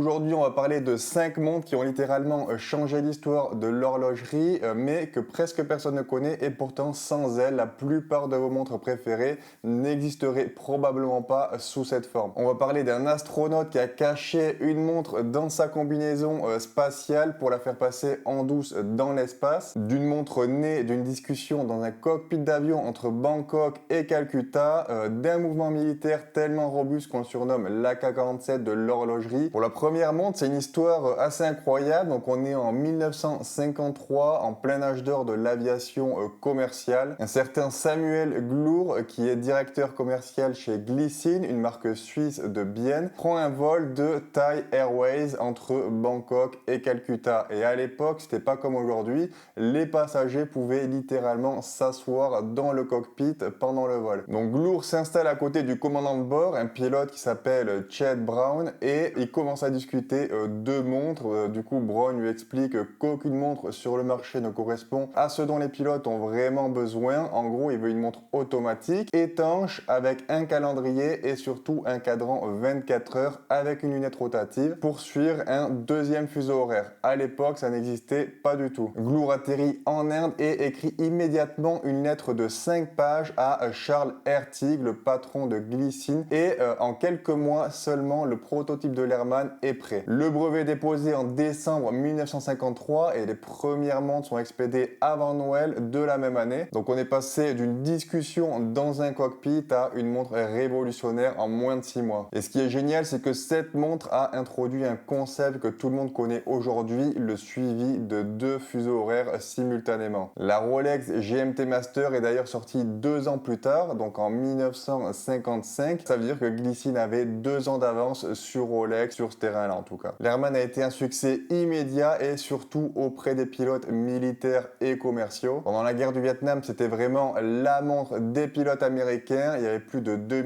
Aujourd'hui, on va parler de 5 montres qui ont littéralement changé l'histoire de l'horlogerie, mais que presque personne ne connaît et pourtant sans elles, la plupart de vos montres préférées n'existeraient probablement pas sous cette forme. On va parler d'un astronaute qui a caché une montre dans sa combinaison spatiale pour la faire passer en douce dans l'espace, d'une montre née d'une discussion dans un cockpit d'avion entre Bangkok et Calcutta, d'un mouvement militaire tellement robuste qu'on le surnomme l'AK-47 de l'horlogerie. Pour la première montre, c'est une histoire assez incroyable. Donc on est en 1953, en plein âge d'or de l'aviation commerciale. Un certain Samuel Gloor, qui est directeur commercial chez Glycine, une marque suisse de Bienne, prend un vol de Thai Airways entre Bangkok et Calcutta. Et à l'époque, c'était pas comme aujourd'hui, les passagers pouvaient littéralement s'asseoir dans le cockpit pendant le vol. Donc Gloor s'installe à côté du commandant de bord, un pilote qui s'appelle Chet Brown, et il commence à discuter de montres. Du coup, Brown lui explique qu'aucune montre sur le marché ne correspond à ce dont les pilotes ont vraiment besoin. En gros, il veut une montre automatique, étanche, avec un calendrier et surtout un cadran 24 heures avec une lunette rotative pour suivre un deuxième fuseau horaire. À l'époque, ça n'existait pas du tout. Gloor atterrit en Inde et écrit immédiatement une lettre de 5 pages à Charles Hertig, le patron de Glycine, et en quelques mois seulement, le prototype de l'Airman est prêt. Le brevet est déposé en décembre 1953 et les premières montres sont expédiées avant Noël de la même année. Donc on est passé d'une discussion dans un cockpit à une montre révolutionnaire en moins de 6 mois. Et ce qui est génial, c'est que cette montre a introduit un concept que tout le monde connaît aujourd'hui, le suivi de 2 fuseaux horaires simultanément. La Rolex GMT Master est d'ailleurs sortie 2 ans plus tard, donc en 1955. Ça veut dire que Glycine avait 2 ans d'avance sur Rolex, sur ce terrain-là en tout cas. L'Airman a été un succès immédiat et surtout auprès des pilotes militaires et commerciaux. Pendant la guerre du Vietnam, c'était vraiment la montre des pilotes américains. Il y avait plus de 2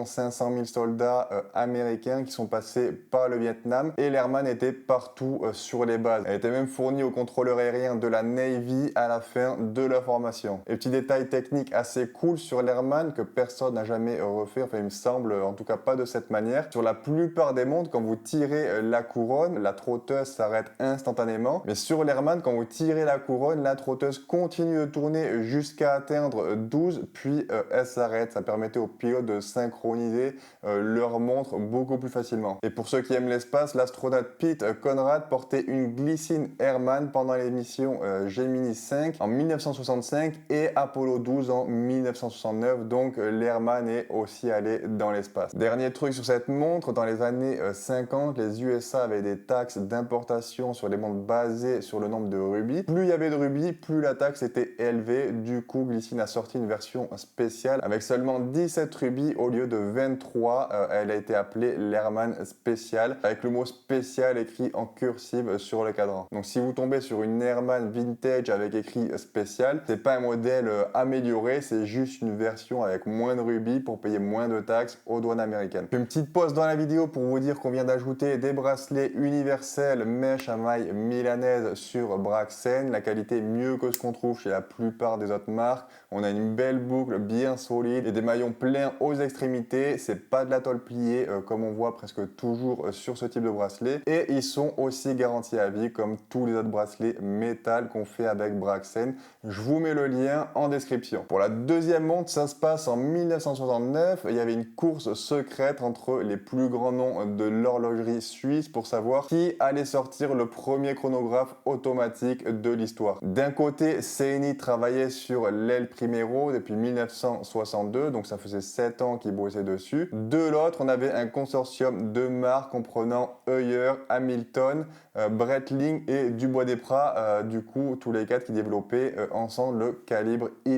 500 000 soldats américains qui sont passés par le Vietnam et l'Airman était partout sur les bases. Elle était même fournie aux contrôleurs aériens de la Navy à la fin de la formation. Et petit détail technique assez cool sur l'Airman que personne n'a jamais refait, enfin il me semble, en tout cas pas de cette manière. Sur la plupart des montres, quand vous tirez la couronne, la trotteuse s'arrête instantanément. Mais sur l'Airman, quand vous tirez la couronne, la trotteuse continue de tourner jusqu'à atteindre 12, puis elle s'arrête. Ça permettait aux pilotes de synchroniser leur montre beaucoup plus facilement. Et pour ceux qui aiment l'espace, l'astronaute Pete Conrad portait une Glycine Airman pendant les missions Gemini 5 en 1965 et Apollo 12 en 1969. Donc l'Airman est aussi allé dans l'espace. Dernier truc sur cette montre, dans les années 50, les USA avaient des taxes d'importation sur les montres basées sur le nombre de rubis. Plus il y avait de rubis, plus la taxe était élevée. Du coup, Glycine a sorti une version spéciale avec seulement 17 rubis au lieu de 23. Elle a été appelée l'Airman Special avec le mot spécial écrit en cursive sur le cadran. Donc si vous tombez sur une Airman vintage avec écrit spécial, c'est pas un modèle amélioré, c'est juste une version avec moins de rubis pour payer moins de taxes aux douanes américaines. Une petite pause dans la vidéo pour vous dire qu'on vient d'ajouter des bracelets universels mèche à maille milanaise sur Braxen. La qualité est mieux que ce qu'on trouve chez la plupart des autres marques. On a une belle boucle bien solide et des maillons pleins aux extrémités. C'est pas de la tôle pliée comme on voit presque toujours sur ce type de bracelet. Et ils sont aussi garantis à vie comme tous les autres bracelets métal qu'on fait avec Braxen. Je vous mets le lien en description. Pour la deuxième montre, ça se passe en 1969. Il y avait une course secrète entre les plus grands noms de l'horlogerie suisse pour savoir qui allait sortir le premier chronographe automatique de l'histoire. D'un côté, Seini travaillait sur l'El Primero depuis 1962, donc ça faisait 7 ans qu'il bossait dessus. De l'autre, on avait un consortium de marques comprenant Heuer, Hamilton, Breitling et Dubois des Pras, du coup tous les 4 qui développaient ensemble le calibre 11.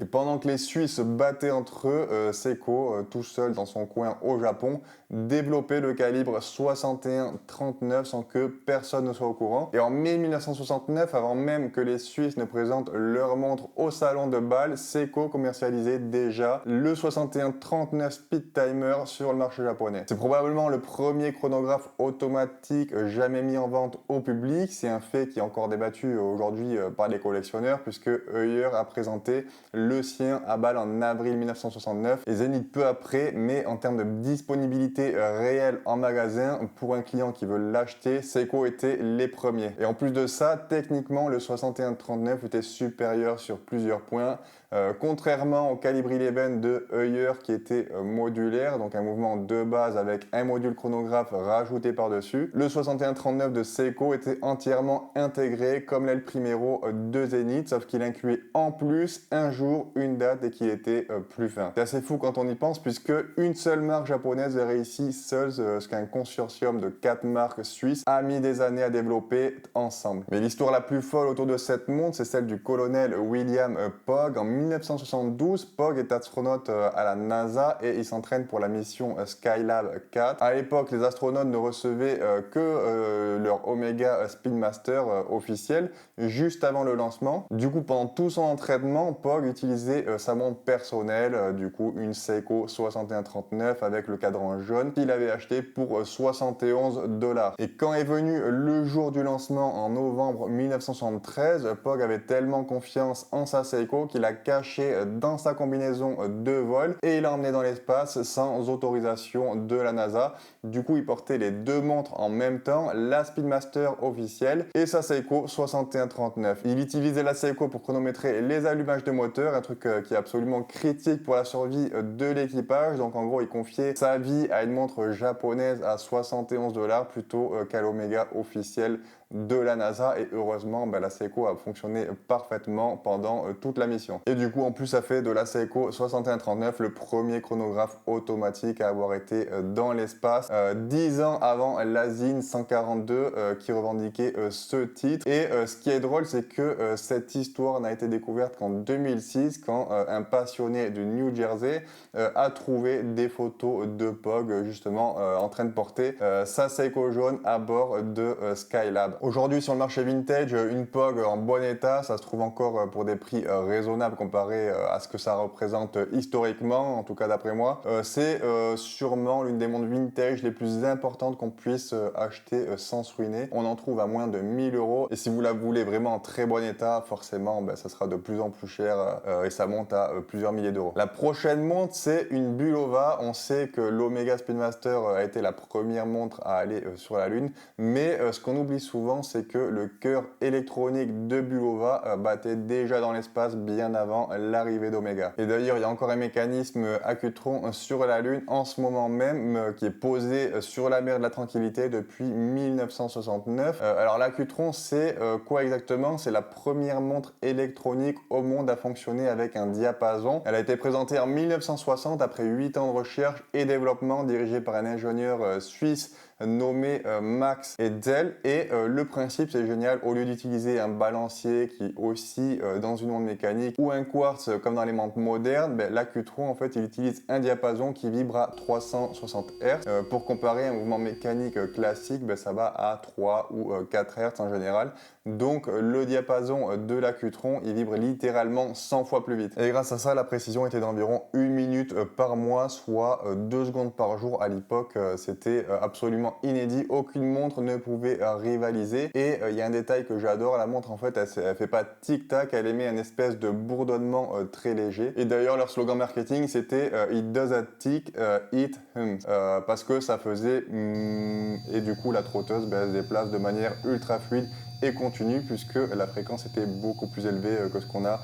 Et pendant que les Suisses se battaient entre eux, Seiko, tout seul dans son coin au Japon, développait le calibre 61-39 sans que personne ne soit au courant. Et en mai 1969, avant même que les Suisses ne présentent leur montre au salon de Bâle, Seiko commercialisait déjà le 61-39 Speed Timer sur le marché japonais. C'est probablement le premier chronographe automatique jamais mis en vente au public. C'est un fait qui est encore débattu aujourd'hui par les collectionneurs puisque Heuer a présenté le sien à Bâle en avril 1969 et Zenith peu après, mais en termes de disponibilité réelle en magasin, pour un client qui veut l'acheter, Seiko était les premiers. Et en plus de ça, techniquement, le 6139 était supérieur sur plusieurs points. Contrairement au Calibre 11 de Heuer qui était modulaire, donc un mouvement de base avec un module chronographe rajouté par-dessus, le 6139 de Seiko était entièrement intégré comme l'est le Primero de Zenith, sauf qu'il incluait en plus un jour, une date et qu'il était plus fin. C'est assez fou quand on y pense puisque une seule marque japonaise a réussi seule ce qu'un consortium de 4 marques suisses a mis des années à développer ensemble. Mais l'histoire la plus folle autour de cette montre, c'est celle du colonel William Pogge. En 1972, Pogge est astronaute à la NASA et il s'entraîne pour la mission Skylab 4. À l'époque, les astronautes ne recevaient que leur Omega Speedmaster officiel juste avant le lancement. Du coup, pendant tout son entraînement, Pogge utilisait sa montre personnelle, du coup une Seiko 6139 avec le cadran jaune qu'il avait acheté pour 71 $. Et quand est venu le jour du lancement en novembre 1973, Pogge avait tellement confiance en sa Seiko qu'il a caché dans sa combinaison de vol et il l'a emmené dans l'espace sans autorisation de la NASA. Du coup, il portait les deux montres en même temps, la Speedmaster officielle et sa Seiko 6139. Il utilisait la Seiko pour chronométrer les allumages de moteur, un truc qui est absolument critique pour la survie de l'équipage. Donc en gros, il confiait sa vie à une montre japonaise à 71 $ plutôt qu'à l'Omega officiel de la NASA et heureusement la Seiko a fonctionné parfaitement pendant toute la mission. Et du coup en plus ça fait de la Seiko 6139 le premier chronographe automatique à avoir été dans l'espace 10 ans avant l'Asin 142 qui revendiquait ce titre. Et ce qui est drôle c'est que cette histoire n'a été découverte qu'en 2006 quand un passionné du New Jersey a trouvé des photos de Pogge justement en train de porter sa Seiko jaune à bord de Skylab. Aujourd'hui sur le marché vintage, une Pogge en bon état, ça se trouve encore pour des prix raisonnables comparé à ce que ça représente historiquement, en tout cas d'après moi. C'est sûrement l'une des montres vintage les plus importantes qu'on puisse acheter sans se ruiner. On en trouve à moins de 1000 € et si vous la voulez vraiment en très bon état, forcément ça sera de plus en plus cher et ça monte à plusieurs milliers d'euros. La prochaine montre c'est une Bulova. On sait que l'Omega Speedmaster a été la première montre à aller sur la Lune, mais ce qu'on oublie souvent c'est que le cœur électronique de Bulova battait déjà dans l'espace bien avant l'arrivée d'Omega. Et d'ailleurs, il y a encore un mécanisme Accutron sur la Lune en ce moment même qui est posé sur la mer de la Tranquillité depuis 1969. Alors l'Accutron, c'est quoi exactement? C'est la première montre électronique au monde à fonctionner avec un diapason. Elle a été présentée en 1960 après 8 ans de recherche et développement dirigé par un ingénieur suisse nommé Max Hetzel et le principe c'est génial, au lieu d'utiliser un balancier qui oscille dans une onde mécanique ou un quartz comme dans les montres modernes, l'Accutron en fait il utilise un diapason qui vibre à 360 Hz. Pour comparer un mouvement mécanique classique, ça va à 3 ou 4 Hz en général. Donc le diapason de l'Accutron il vibre littéralement 100 fois plus vite. Et grâce à ça la précision était d'environ 1 minute par mois, soit 2 secondes par jour à l'époque. C'était absolument inédit, aucune montre ne pouvait rivaliser. Et il y a un détail que j'adore, la montre en fait elle fait pas tic-tac, elle émet un espèce de bourdonnement très léger. Et d'ailleurs leur slogan marketing c'était It doesn't tick, it hum, parce que ça faisait et du coup la trotteuse elle se déplace de manière ultra fluide et continue puisque la fréquence était beaucoup plus élevée que ce qu'on a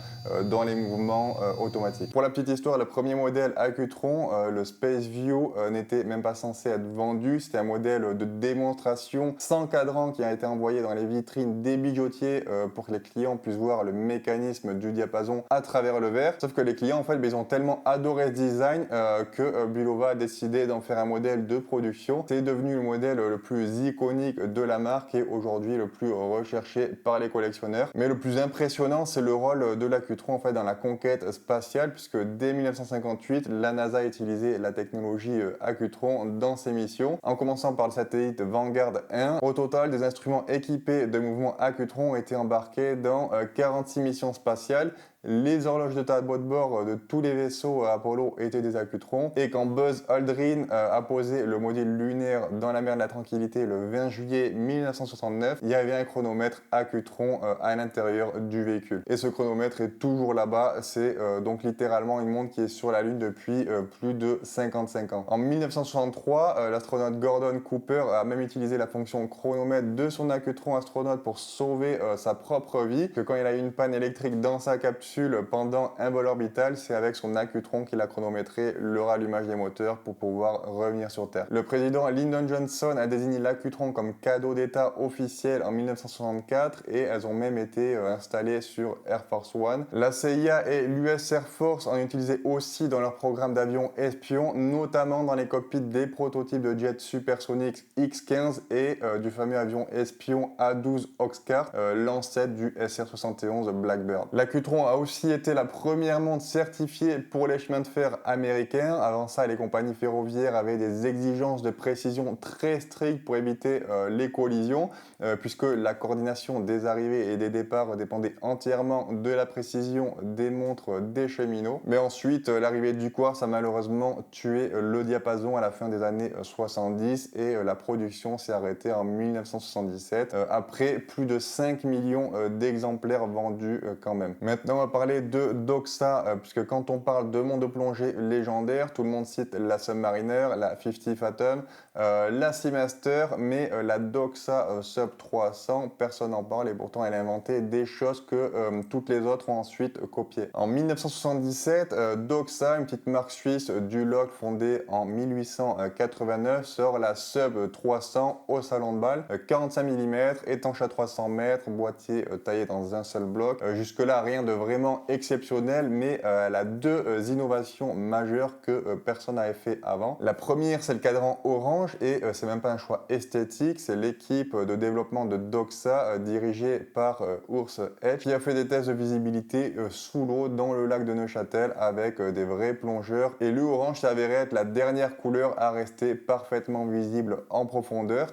dans les mouvements automatiques. Pour la petite histoire, le premier modèle Accutron, le Space View, n'était même pas censé être vendu. C'était un modèle de démonstration sans cadran qui a été envoyé dans les vitrines des bijoutiers pour que les clients puissent voir le mécanisme du diapason à travers le verre. Sauf que les clients en fait ils ont tellement adoré ce design que Bulova a décidé d'en faire un modèle de production. C'est devenu le modèle le plus iconique de la marque et aujourd'hui le plus recherché par les collectionneurs. Mais le plus impressionnant, c'est le rôle de l'Accutron en fait dans la conquête spatiale, puisque dès 1958, la NASA a utilisé la technologie Accutron dans ses missions, en commençant par le satellite Vanguard 1. Au total, des instruments équipés de mouvements Accutron ont été embarqués dans 46 missions spatiales Les horloges de tableau de bord de tous les vaisseaux Apollo étaient des accutrons. Et quand Buzz Aldrin a posé le module lunaire dans la mer de la Tranquillité le 20 juillet 1969, il y avait un chronomètre accutron à l'intérieur du véhicule. Et ce chronomètre est toujours là-bas. C'est donc littéralement une montre qui est sur la Lune depuis plus de 55 ans. En 1963, l'astronaute Gordon Cooper a même utilisé la fonction chronomètre de son accutron astronaute pour sauver sa propre vie. Que quand il a eu une panne électrique dans sa capsule pendant un vol orbital, c'est avec son accutron qu'il a chronométré le rallumage des moteurs pour pouvoir revenir sur Terre. Le président Lyndon Johnson a désigné l'accutron comme cadeau d'État officiel en 1964 et elles ont même été installées sur Air Force One. La CIA et l'US Air Force en utilisaient aussi dans leur programme d'avions espions, notamment dans les cockpits des prototypes de jets supersoniques X-15 et du fameux avion espion A-12 Oxcar, l'ancêtre du SR-71 Blackbird. L'accutron a aussi été la première montre certifiée pour les chemins de fer américains. Avant ça, les compagnies ferroviaires avaient des exigences de précision très strictes pour éviter les collisions, puisque la coordination des arrivées et des départs dépendait entièrement de la précision des montres des cheminots. Mais ensuite, l'arrivée du quartz a malheureusement tué le diapason à la fin des années 70 et la production s'est arrêtée en 1977 après plus de 5 millions d'exemplaires vendus quand même. Maintenant, on va parler de Doxa, puisque quand on parle de montre de plongée légendaire, tout le monde cite la Submariner, la 50 Fathom, la Seamaster, mais la Doxa Sub 300, personne n'en parle et pourtant elle a inventé des choses que toutes les autres ont ensuite copiées. En 1977, Doxa, une petite marque suisse du loch fondée en 1889, sort la Sub 300 au salon de Bâle, 45 mm, étanche à 300 mètres, boîtier taillé dans un seul bloc. Jusque-là, rien de vraiment exceptionnel, mais elle a deux innovations majeures que personne n'avait fait avant. La première, c'est le cadran orange et c'est même pas un choix esthétique, c'est l'équipe de développement de Doxa dirigée par Urs Edge qui a fait des tests de visibilité sous l'eau dans le lac de Neuchâtel avec des vrais plongeurs et le orange s'est avéré être la dernière couleur à rester parfaitement visible en profondeur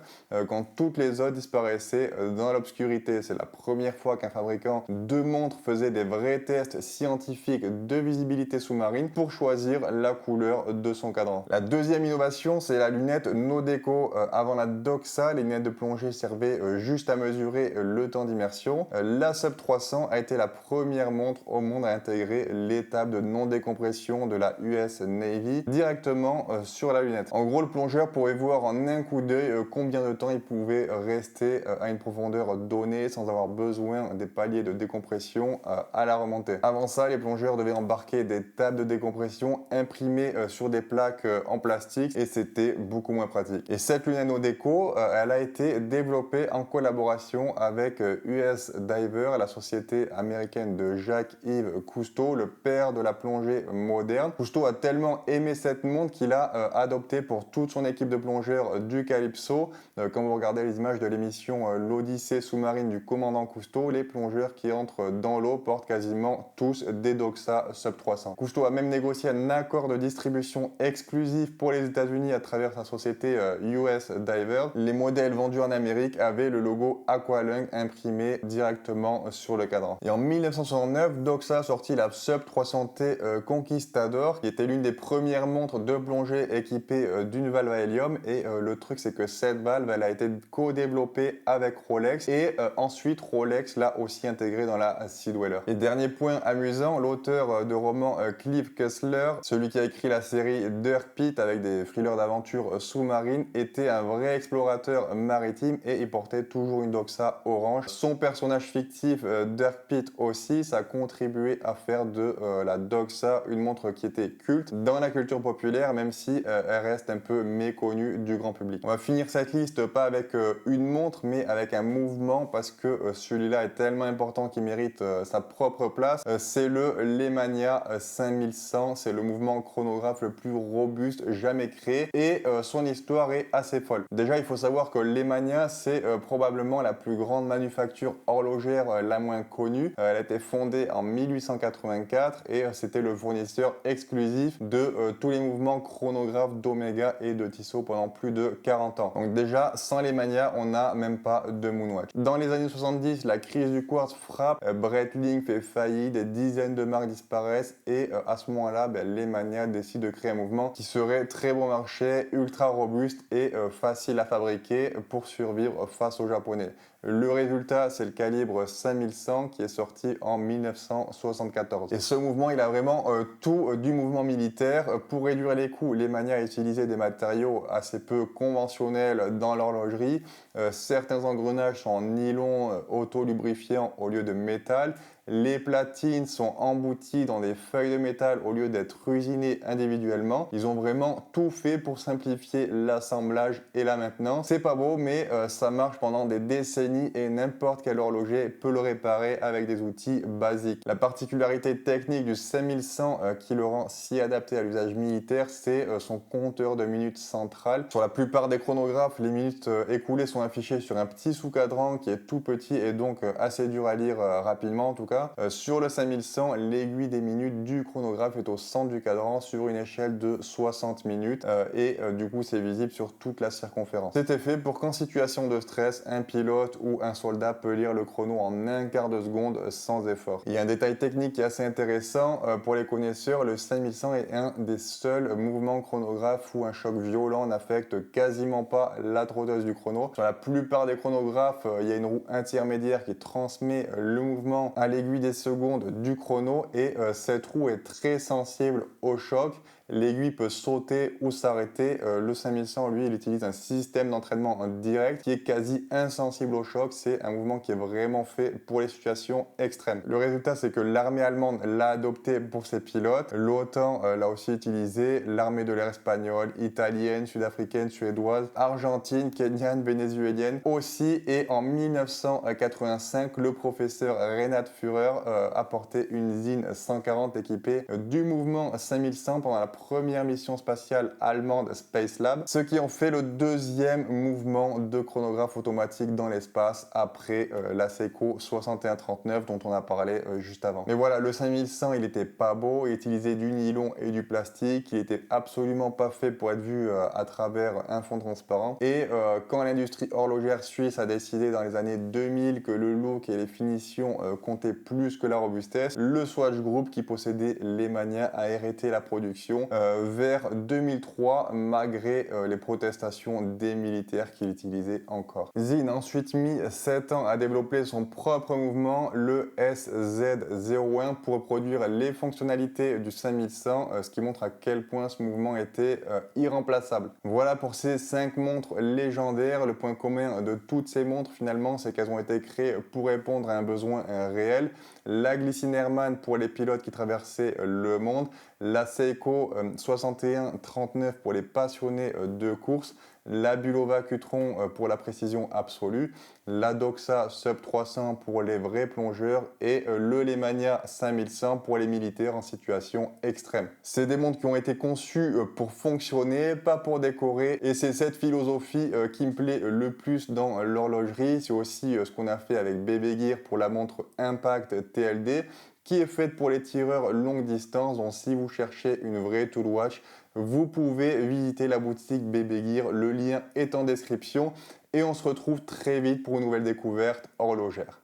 quand toutes les autres disparaissaient dans l'obscurité. C'est la première fois qu'un fabricant de montres faisait des vrais tests scientifiques de visibilité sous-marine pour choisir la couleur de son cadran. La deuxième innovation, c'est la lunette Nodeco. Avant la Doxa, les lunettes de plongée servaient juste à mesurer le temps d'immersion. La Sub 300 a été la première montre au monde à intégrer l'étape de non-décompression de la US Navy directement sur la lunette. En gros, le plongeur pouvait voir en un coup d'œil combien de temps il pouvait rester à une profondeur donnée sans avoir besoin des paliers de décompression à la remontée. Avant ça, les plongeurs devaient embarquer des tables de décompression imprimées sur des plaques en plastique et c'était beaucoup moins pratique. Et cette lunette Nodeco, elle a été développée en collaboration avec US Diver, la société américaine de Jacques-Yves Cousteau, le père de la plongée moderne. Cousteau a tellement aimé cette montre qu'il a adopté pour toute son équipe de plongeurs du Calypso. Quand vous regardez les images de l'émission L'Odyssée sous-marine du commandant Cousteau, les plongeurs qui entrent dans l'eau portent quasiment tous des Doxa Sub 300. Cousteau a même négocié un accord de distribution exclusif pour les États-Unis à travers sa société US Diver. Les modèles vendus en Amérique avaient le logo Aqualung imprimé directement sur le cadran. Et en 1969, Doxa a sorti la Sub 300T Conquistador, qui était l'une des premières montres de plongée équipée d'une valve à hélium. Et le truc, c'est que cette valve, elle a été co-développée avec Rolex et ensuite Rolex l'a aussi intégrée dans la Seedweller. Et dernier point amusant, l'auteur de roman Clive Cussler, celui qui a écrit la série Dirk Pitt avec des thrillers d'aventure sous-marine, était un vrai explorateur maritime et il portait toujours une Doxa orange. Son personnage fictif, Dirk Pitt aussi, ça a contribué à faire de la Doxa une montre qui était culte dans la culture populaire, même si elle reste un peu méconnue du grand public. On va finir cette liste pas avec une montre, mais avec un mouvement parce que celui-là est tellement important qu'il mérite sa propre place. C'est le Lemania 5100, c'est le mouvement chronographe le plus robuste jamais créé et son histoire est assez folle. Déjà, il faut savoir que Lemania, c'est probablement la plus grande manufacture horlogère la moins connue. Elle a été fondée en 1884 et c'était le fournisseur exclusif de tous les mouvements chronographes d'Omega et de Tissot pendant plus de 40 ans. Donc déjà, sans Lemania, on n'a même pas de Moonwatch. Dans les années 70, la crise du quartz frappe. Breitling fait faillit, des dizaines de marques disparaissent et à ce moment-là, Lemania décide de créer un mouvement qui serait très bon marché, ultra robuste et facile à fabriquer pour survivre face aux Japonais. Le résultat, c'est le calibre 5100 qui est sorti en 1974. Et ce mouvement, il a vraiment tout du mouvement militaire. Pour réduire les coûts, Lemania a utilisé des matériaux assez peu conventionnels dans l'horlogerie. Certains engrenages sont en nylon auto-lubrifiant au lieu de métal. Les platines sont embouties dans des feuilles de métal au lieu d'être usinées individuellement. Ils ont vraiment tout fait pour simplifier l'assemblage et la maintenance. C'est pas beau, mais ça marche pendant des décennies et n'importe quel horloger peut le réparer avec des outils basiques. La particularité technique du 5100 qui le rend si adapté à l'usage militaire, c'est son compteur de minutes central. Sur la plupart des chronographes, les minutes écoulées sont affichées sur un petit sous-cadran qui est tout petit et donc assez dur à lire rapidement en tout cas. Sur le 5100, l'aiguille des minutes du chronographe est au centre du cadran sur une échelle de 60 minutes et du coup c'est visible sur toute la circonférence. C'était fait pour qu'en situation de stress, un pilote ou un soldat peut lire le chrono en un quart de seconde sans effort. Il y a un détail technique qui est assez intéressant pour les connaisseurs, le 5100 est un des seuls mouvements chronographes où un choc violent n'affecte quasiment pas la trotteuse du chrono. Sur la plupart des chronographes, il y a une roue intermédiaire qui transmet le mouvement à l'aiguille des secondes du chrono et cette roue est très sensible au choc. L'aiguille peut sauter ou s'arrêter. Le 5100, lui, il utilise un système d'entraînement direct qui est quasi insensible au choc. C'est un mouvement qui est vraiment fait pour les situations extrêmes. Le résultat, c'est que l'armée allemande l'a adopté pour ses pilotes. L'OTAN l'a aussi utilisé. L'armée de l'air espagnole, italienne, sud-africaine, suédoise, argentine, kenyane, vénézuélienne aussi. Et en 1985, le professeur Reinhard Führer a porté une ZIN 140 équipée du mouvement 5100 pendant la première mission spatiale allemande Space Lab, ce qui en fait le deuxième mouvement de chronographe automatique dans l'espace après la Seiko 6139 dont on a parlé juste avant. Mais voilà, le 5100 il n'était pas beau, il utilisait du nylon et du plastique, il était absolument pas fait pour être vu à travers un fond transparent. Et quand l'industrie horlogère suisse a décidé dans les années 2000 que le look et les finitions comptaient plus que la robustesse, le Swatch Group qui possédait Lemania a arrêté la production vers 2003 malgré les protestations des militaires qui l'utilisaient encore. ZIN a ensuite mis 7 ans à développer son propre mouvement, le SZ01, pour reproduire les fonctionnalités du 5100, ce qui montre à quel point ce mouvement était irremplaçable. Voilà pour ces 5 montres légendaires. Le point commun de toutes ces montres finalement, c'est qu'elles ont été créées pour répondre à un besoin réel. La Glycine Airman pour les pilotes qui traversaient le monde, la Seiko 6139 pour les passionnés de course, la Bulova Qtron pour la précision absolue, la Doxa Sub 300 pour les vrais plongeurs et le Lemania 5100 pour les militaires en situation extrême. C'est des montres qui ont été conçues pour fonctionner, pas pour décorer, et c'est cette philosophie qui me plaît le plus dans l'horlogerie. C'est aussi ce qu'on a fait avec BB Gear pour la montre Impact TLD, qui est faite pour les tireurs longue distance. Donc si vous cherchez une vraie tool watch, vous pouvez visiter la boutique BB Gear, le lien est en description et on se retrouve très vite pour une nouvelle découverte horlogère.